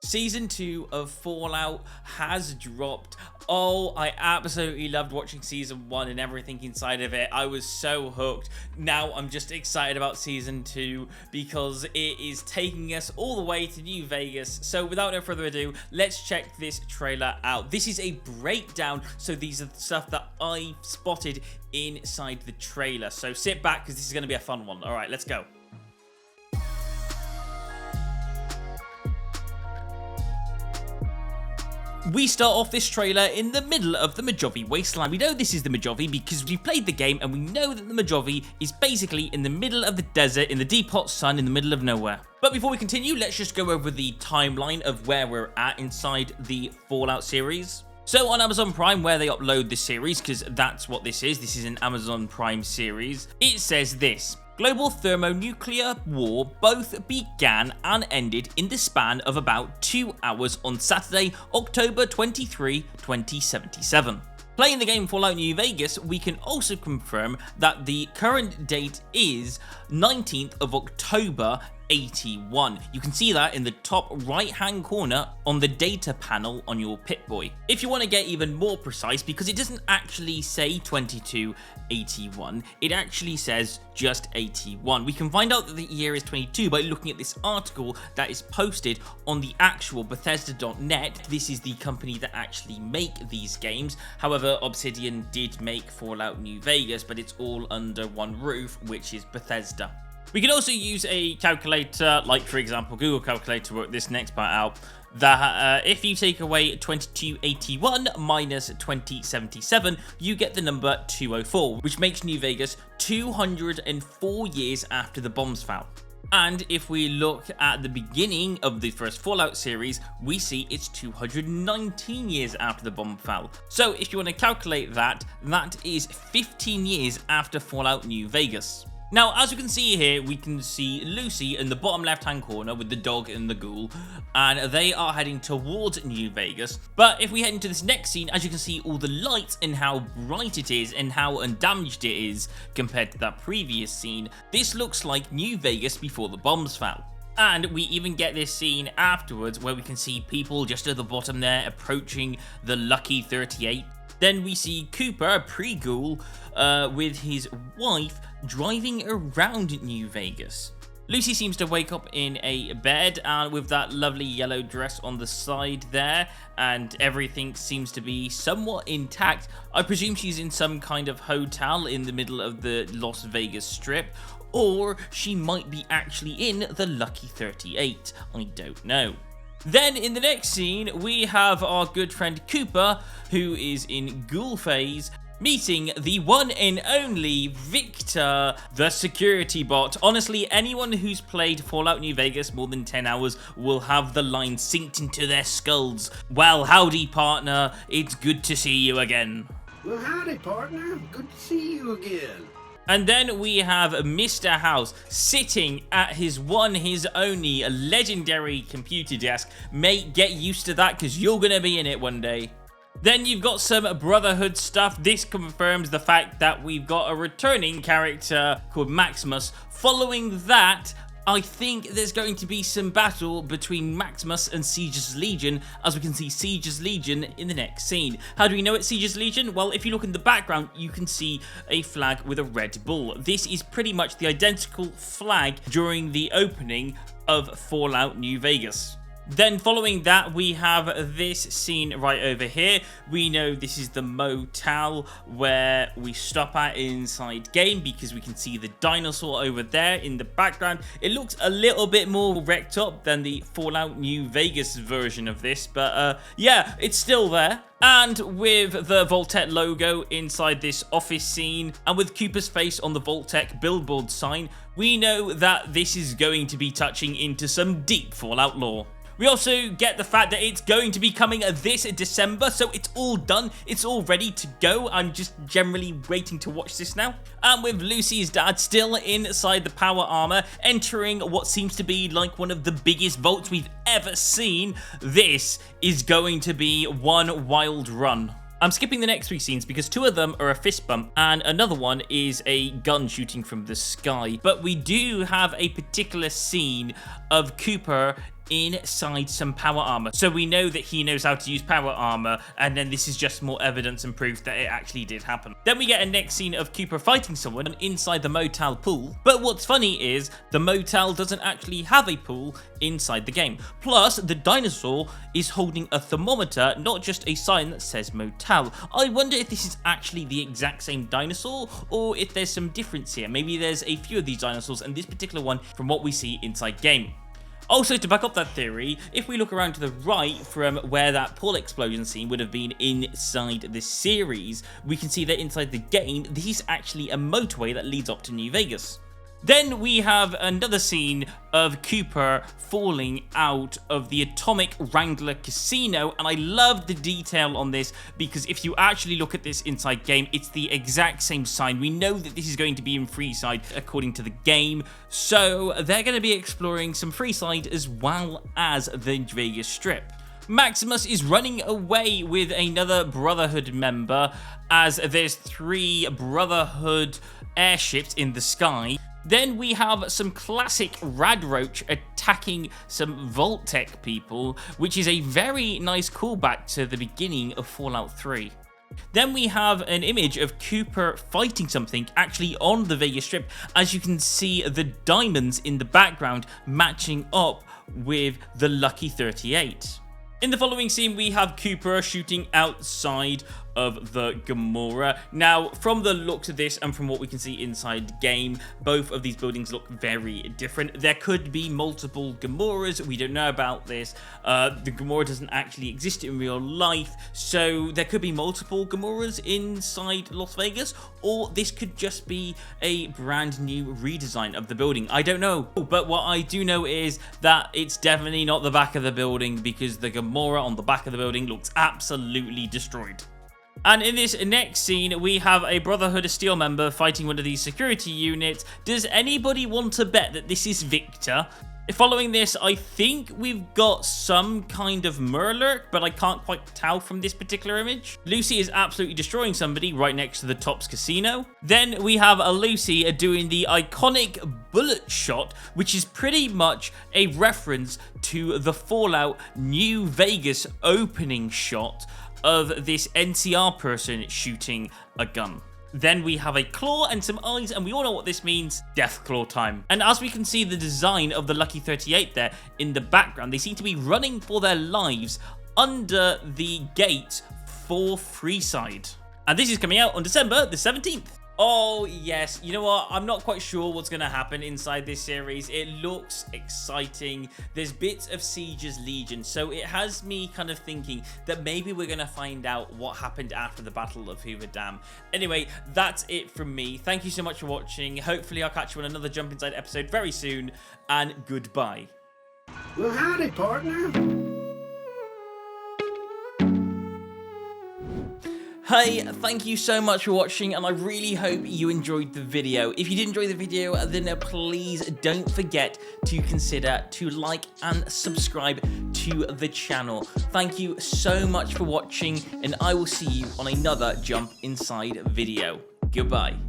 Season 2 of Fallout has dropped. Oh, I absolutely loved watching Season 1 and everything inside of it. I was so hooked. Now I'm just excited about Season 2 because it is taking us all the way to New Vegas. So without no further ado, let's check this trailer out. This is a breakdown, so these are the stuff that I spotted inside the trailer. So sit back because this is going to be a fun one. All right, let's go. We start off this trailer in the middle of the Mojave Wasteland. We know this is the Mojave because we played the game and we know that the Mojave is basically in the middle of the desert, in the deep hot sun, in the middle of nowhere. But before we continue, let's just go over the timeline of where we're at inside the Fallout series. So on Amazon Prime, where they upload the series, because that's what this is an Amazon Prime series, it says this: global thermonuclear war both began and ended in the span of about 2 hours on Saturday, October 23, 2077. Playing the game Fallout New Vegas, we can also confirm that the current date is 19th of October 81. You can see that in the top right hand corner on the data panel on your Pip-Boy. If you want to get even more precise, because it doesn't actually say 2281, it actually says just 81. We can find out that the year is 22 by looking at this article that is posted on the actual Bethesda.net. This is the company that actually make these games. However, Obsidian did make Fallout New Vegas, but it's all under one roof, which is Bethesda. We can also use a calculator, like for example Google Calculator, to work this next part out, that if you take away 2281 minus 2077, you get the number 204, which makes New Vegas 204 years after the bombs fell. And if we look at the beginning of the first Fallout series, we see it's 219 years after the bomb fell. So if you want to calculate that, that is 15 years after Fallout New Vegas. Now, as you can see here, we can see Lucy in the bottom left-hand corner with the dog and the ghoul, and they are heading towards New Vegas. But if we head into this next scene, as you can see all the lights and how bright it is and how undamaged it is compared to that previous scene, this looks like New Vegas before the bombs fell. And we even get this scene afterwards where we can see people just at the bottom there approaching the Lucky 38. Then we see Cooper, pre-ghoul, with his wife driving around New Vegas. Lucy seems to wake up in a bed with that lovely yellow dress on the side there, and everything seems to be somewhat intact. I presume she's in some kind of hotel in the middle of the Las Vegas Strip, or she might be actually in the Lucky 38. I don't know. Then in the next scene, we have our good friend Cooper, who is in ghoul phase, meeting the one and only Victor, the security bot. Honestly, anyone who's played Fallout New Vegas more than 10 hours will have the line synced into their skulls. Well, howdy partner, it's good to see you again. Well, howdy partner, good to see you again. And then we have Mr. House sitting at his only legendary computer desk. Mate, get used to that because you're going to be in it one day. Then you've got some Brotherhood stuff. This confirms the fact that we've got a returning character called Maximus. Following that, I think there's going to be some battle between Maximus and Siege's Legion, as we can see Siege's Legion in the next scene. How do we know it's Siege's Legion? Well, if you look in the background, you can see a flag with a red bull. This is pretty much the identical flag during the opening of Fallout New Vegas. Then following that, we have this scene right over here. We know this is the motel where we stop at inside game because we can see the dinosaur over there in the background. It looks a little bit more wrecked up than the Fallout New Vegas version of this, but yeah, it's still there. And with the Vault-Tec logo inside this office scene, and with Cooper's face on the Vault-Tec billboard sign, we know that this is going to be touching into some deep Fallout lore. We also get the fact that it's going to be coming this December, so it's all done, it's all ready to go. I'm just generally waiting to watch this now. And with Lucy's dad still inside the power armor, entering what seems to be like one of the biggest vaults we've ever seen, this is going to be one wild run. I'm skipping the next three scenes because two of them are a fist bump and another one is a gun shooting from the sky. But we do have a particular scene of Cooper inside some power armor. So we know that he knows how to use power armor, and then this is just more evidence and proof that it actually did happen. Then we get a next scene of Cooper fighting someone inside the Motel pool. But what's funny is the Motel doesn't actually have a pool inside the game. Plus, the dinosaur is holding a thermometer, not just a sign that says Motel. I wonder if this is actually the exact same dinosaur, or if there's some difference here. Maybe there's a few of these dinosaurs, and this particular one from what we see inside game. Also, to back up that theory, if we look around to the right from where that pool explosion scene would have been inside the series, we can see that inside the game, this is actually a motorway that leads up to New Vegas. Then we have another scene of Cooper falling out of the atomic Wrangler casino, and I love the detail on this because if you actually look at this inside game, it's the exact same sign. We know that this is going to be in Freeside according to the game, so they're going to be exploring some Freeside as well as the Vegas Strip. Maximus is running away with another Brotherhood member as there's 3 Brotherhood airships in the sky. Then we have some classic Radroach attacking some Vault-Tec people, which is a very nice callback to the beginning of Fallout 3. Then we have an image of Cooper fighting something actually on the Vegas Strip, as you can see the diamonds in the background matching up with the Lucky 38. In the following scene, we have Cooper shooting outside of the Gamora. Now, from the looks of this and from what we can see inside the game, both of these buildings look very different. There could be multiple Gamoras. We don't know about this. The Gamora doesn't actually exist in real life, so there could be multiple Gamoras inside Las Vegas, or this could just be a brand new redesign of the building. I don't know, but what I do know is that it's definitely not the back of the building, because the Gamora on the back of the building looks absolutely destroyed. And in this next scene, we have a Brotherhood of Steel member fighting one of these security units. Does anybody want to bet that this is Victor? Following this, I think we've got some kind of Murlurk, but I can't quite tell from this particular image. Lucy is absolutely destroying somebody right next to the Tops Casino. Then we have a Lucy doing the iconic bullet shot, which is pretty much a reference to the Fallout New Vegas opening shot of this NCR person shooting a gun. Then we have a claw and some eyes, and we all know what this means: Deathclaw time. And as we can see the design of the Lucky 38 there in the background, they seem to be running for their lives under the gate for Freeside. And this is coming out on December the 17th. Oh yes, you know what, I'm not quite sure what's going to happen inside this series. It looks exciting. There's bits of Siege's Legion, so it has me kind of thinking that maybe we're going to find out what happened after the Battle of Hoover Dam. Anyway, that's it from me. Thank you so much for watching. Hopefully I'll catch you on another Jump Inside episode very soon, and goodbye. Well, howdy, partner. Hey, thank you so much for watching, and I really hope you enjoyed the video. If you did enjoy the video, then please don't forget to consider to like and subscribe to the channel. Thank you so much for watching, and I will see you on another Jump Inside video. Goodbye.